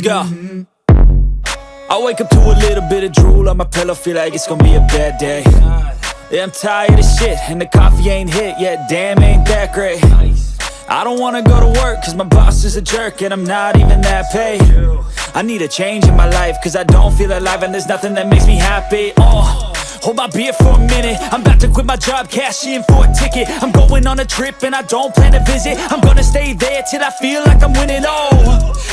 Let's go. I wake up to a little bit of drool on my pillow, feel like it's gonna be a bad day. Yeah, I'm tired of shit, and the coffee ain't hit yet, damn, ain't that great. I don't wanna go to work, cause my boss is a jerk, and I'm not even that paid. I need a change in my life, cause I don't feel alive, and there's nothing that makes me happy. Hold my beer for a minute, I'm about to quit my job, cash in for a ticket. I'm going on a trip and I don't plan to visit. I'm gonna stay there till I feel like I'm winning,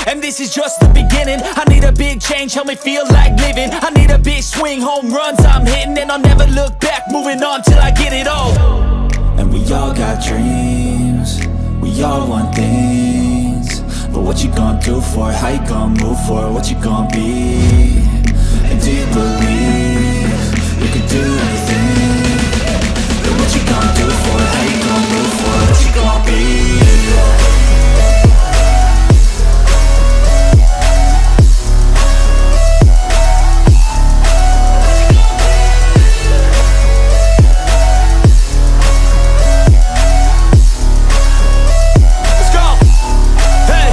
and this is just the beginning. I need a big change, help me feel like living. I need a big swing, home runs I'm hitting, and I'll never look back, moving on till I get it all. And we all got dreams, we all want things, but what you gonna do for it? How you gonna move for it? What you gonna be? And do you believe you can do anything? But what you gonna do for it? How you gonna move for it? What you gonna be? Let's go! Hey!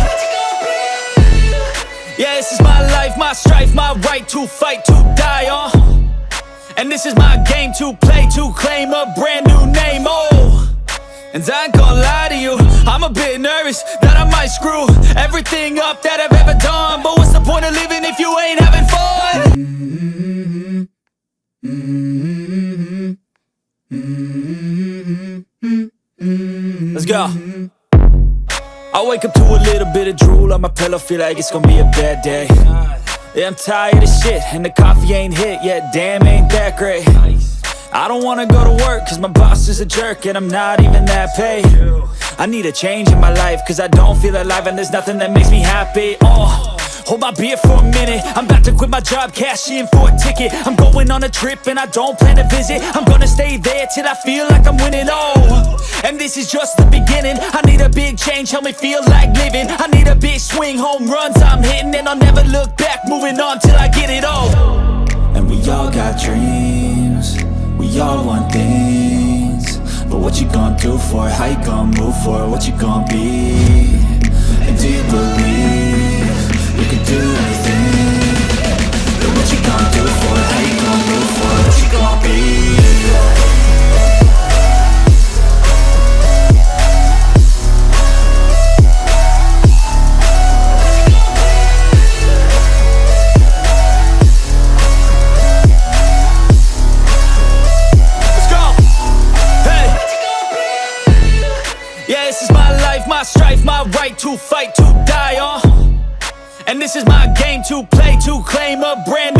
Yeah, this is my life, my strife, my right to fight, to die on. And this is my game to play, to claim a brand new name, And I ain't gonna lie to you, I'm a bit nervous that I might screw everything up that I've ever done. But what's the point of living if you ain't having fun? Let's go. I wake up to a little bit of drool on my pillow, feel like it's gonna be a bad day. Yeah, I'm tired of shit, and the coffee ain't hit yet, damn, ain't that great. I don't wanna go to work, cause my boss is a jerk, and I'm not even that paid. I need a change in my life, cause I don't feel alive, and there's nothing that makes me happy. Hold my beer for a minute, I'm about to quit my job, cash in for a ticket. I'm going on a trip and I don't plan to visit. I'm gonna stay there till I feel like I'm winning, and this is just the beginning. I need a big change, help me feel like living. I need a big swing, home runs I'm hitting, and I'll never look back, moving on till I get it all. And we all got dreams, we all want things, but what you gonna do for it? How you gonna move for it? What you gonna be? And do you believe you can do anything? But what you gonna do for it? How you gonna move for it? What you gonna be? Let's go! Hey! Yeah, this is my life, my strife, my right to fight, to die on. And this is my game to play, to claim a brand